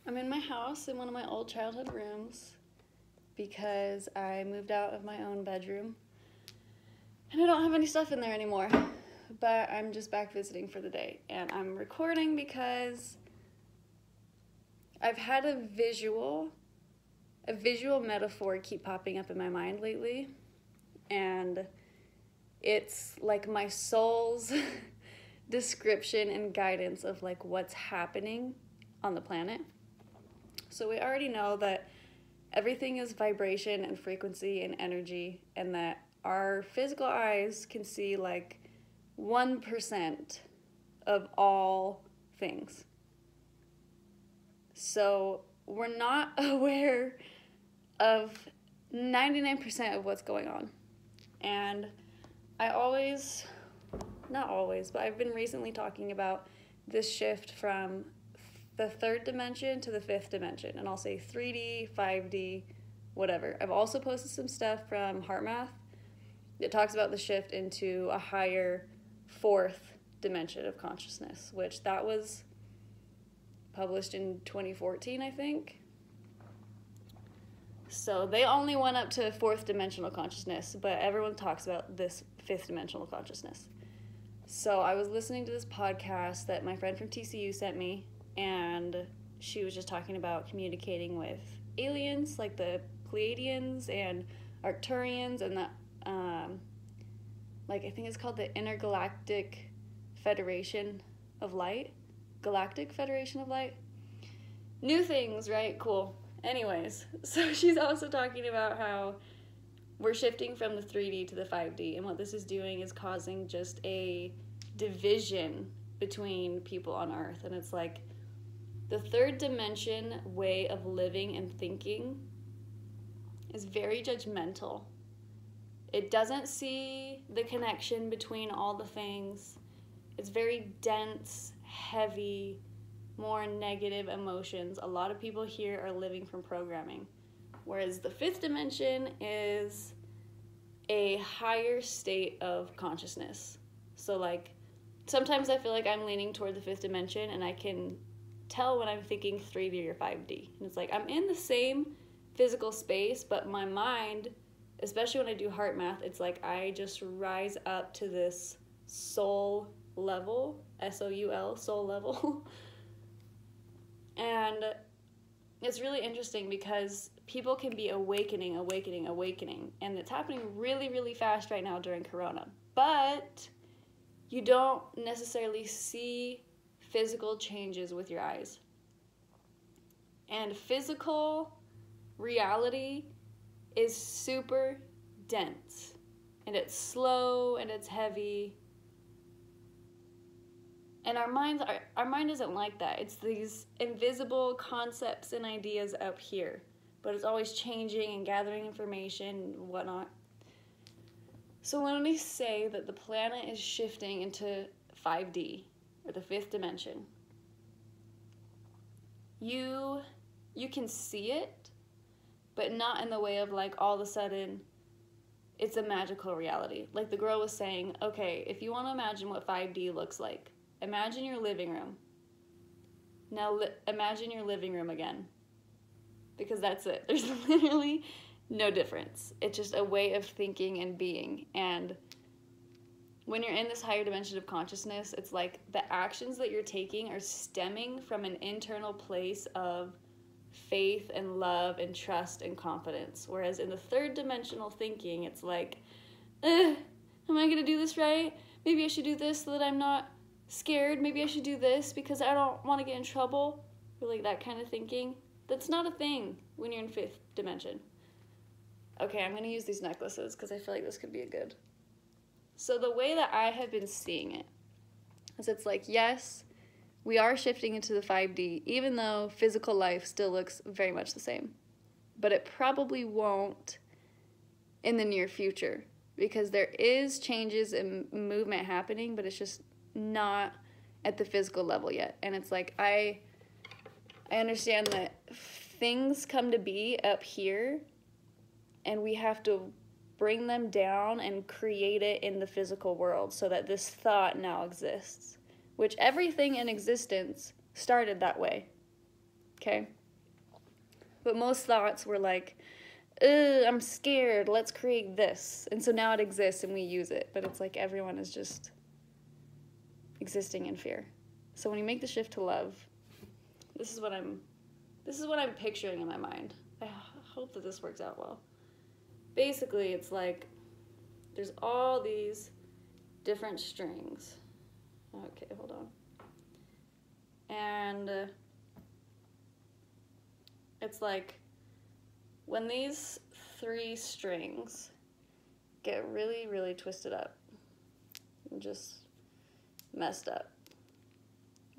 I'm in my house in one of my old childhood rooms because I moved out of my own bedroom and I don't have any stuff in there anymore. But I'm just back visiting for the day, and I'm recording because I've had a visual metaphor keep popping up in my mind lately, and it's like my soul's description and guidance of like what's happening on the planet. So we already know that everything is vibration and frequency and energy, and that our physical eyes can see like 1% of all things. So we're not aware of 99% of what's going on. And I always, not always, but I've been recently talking about this shift from the third dimension to the fifth dimension. And I'll say 3D, 5D, whatever. I've also posted some stuff from HeartMath that talks about the shift into a higher fourth dimension of consciousness, which that was published in 2014, I think. So they only went up to fourth dimensional consciousness, but everyone talks about this fifth dimensional consciousness. So I was listening to this podcast that my friend from TCU sent me, and she was just talking about communicating with aliens, like the Pleiadians and Arcturians, and the like I think it's called the Intergalactic Federation of Light. Galactic Federation of Light. New things, right? Cool. Anyways, so she's also talking about how we're shifting from the 3D to the 5D, and what this is doing is causing just a division between people on Earth. And it's like the third dimension way of living and thinking is very judgmental. It doesn't see the connection between all the things. It's very dense, heavy, more negative emotions. A lot of people here are living from programming. Whereas the fifth dimension is a higher state of consciousness. So like, sometimes I feel like I'm leaning toward the fifth dimension, and I can tell when I'm thinking 3D or 5D. And it's like, I'm in the same physical space, but my mind, especially when I do HeartMath, it's like I just rise up to this soul level, S-O-U-L, soul level. And it's really interesting because people can be awakening, and it's happening really, really fast right now during Corona. But you don't necessarily see physical changes with your eyes. And physical reality is super dense, and it's slow, and it's heavy. And our mind isn't like that. It's these invisible concepts and ideas up here, but it's always changing and gathering information and whatnot. So when we say that the planet is shifting into 5D, or the fifth dimension, you can see it, but not in the way of like all of a sudden it's a magical reality. Like the girl was saying, okay, if you want to imagine what 5D looks like, imagine your living room. Now imagine your living room again. Because that's it. There's literally no difference. It's just a way of thinking and being. And when you're in this higher dimension of consciousness, it's like the actions that you're taking are stemming from an internal place of faith and love and trust and confidence. Whereas in the third dimensional thinking, it's like, am I going to do this right? Maybe I should do this so that I'm not scared. Maybe I should do this because I don't want to get in trouble. Or like that kind of thinking. That's not a thing when you're in fifth dimension. Okay, I'm going to use these necklaces because I feel like this could be a good. So the way that I have been seeing it is it's like, yes, we are shifting into the 5D, even though physical life still looks very much the same. But it probably won't in the near future because there is changes and movement happening, but it's just not at the physical level yet. And it's like, I understand that things come to be up here, and we have to bring them down and create it in the physical world so that this thought now exists, which everything in existence started that way. okay? But most thoughts were like, ugh, I'm scared, let's create this. And so now it exists and we use it, but it's like everyone is just existing in fear. So when you make the shift to love, this is what I'm picturing in my mind. I hope that this works out well. Basically, it's like there's all these different strings. Okay, hold on. And it's like when these 3 strings get really, really twisted up and just messed up.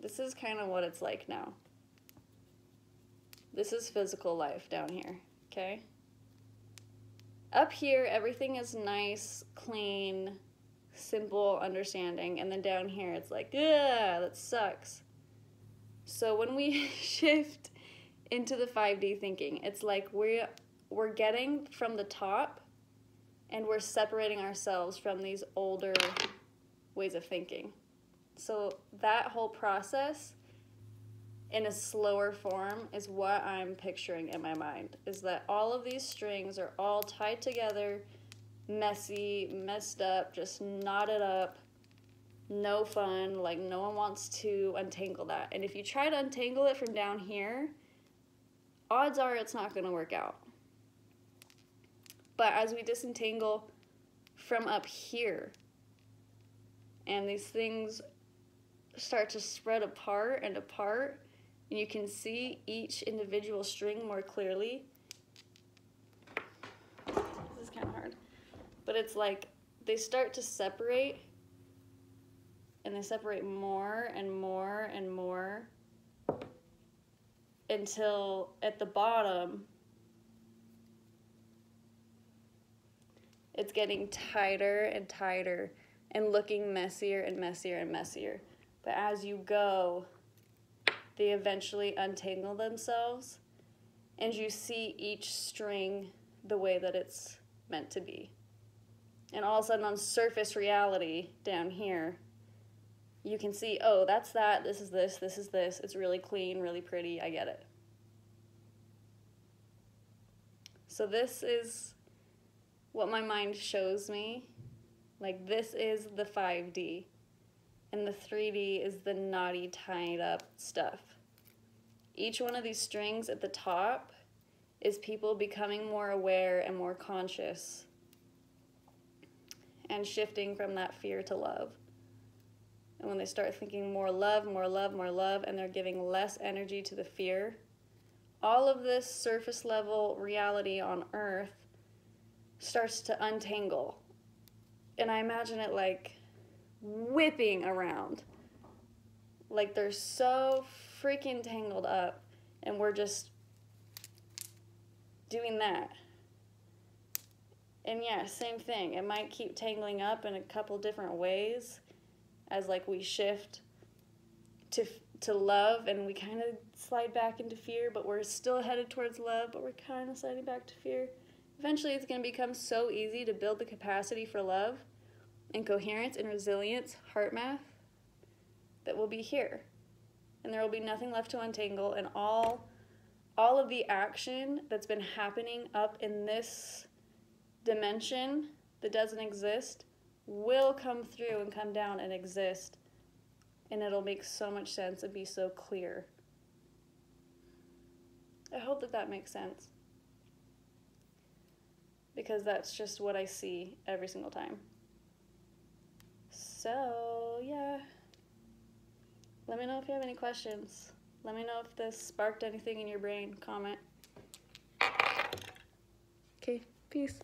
This is kind of what it's like now. This is physical life down here, okay? Up here, everything is nice, clean, simple, understanding, and then down here, it's like, yeah, that sucks. So when we shift into the 5D thinking, it's like we're getting from the top, and we're separating ourselves from these older ways of thinking. So that whole process in a slower form is what I'm picturing in my mind, is that all of these strings are all tied together, messy, messed up, just knotted up, no fun, like no one wants to untangle that. And if you try to untangle it from down here, odds are it's not going to work out. But as we disentangle from up here, and these things start to spread apart and apart, and you can see each individual string more clearly. This is kind of hard. But it's like they start to separate, and they separate more and more and more until at the bottom it's getting tighter and tighter and looking messier and messier and messier. But as you go, they eventually untangle themselves, and you see each string the way that it's meant to be. And all of a sudden on surface reality down here, you can see, oh, that's that, this is this, this is this. It's really clean, really pretty, I get it. So this is what my mind shows me. Like, this is the 5D. And the 3D is the knotty, tied up stuff. Each one of these strings at the top is people becoming more aware and more conscious and shifting from that fear to love. And when they start thinking more love, more love, more love, and they're giving less energy to the fear, all of this surface level reality on Earth starts to untangle. And I imagine it like whipping around. Like they're so freaking tangled up, and we're just doing that. And yeah, same thing. It might keep tangling up in a couple different ways as like we shift to love, and we kind of slide back into fear, but we're still headed towards love, but we're kind of sliding back to fear. Eventually it's going to become so easy to build the capacity for love and coherence and resilience, heart math, that we'll be here. And there will be nothing left to untangle, and all of the action that's been happening up in this dimension that doesn't exist will come through and come down and exist, and it'll make so much sense and be so clear. I hope that that makes sense, because that's just what I see every single time. So, yeah. Let me know if you have any questions. Let me know if this sparked anything in your brain. Comment. Okay, peace.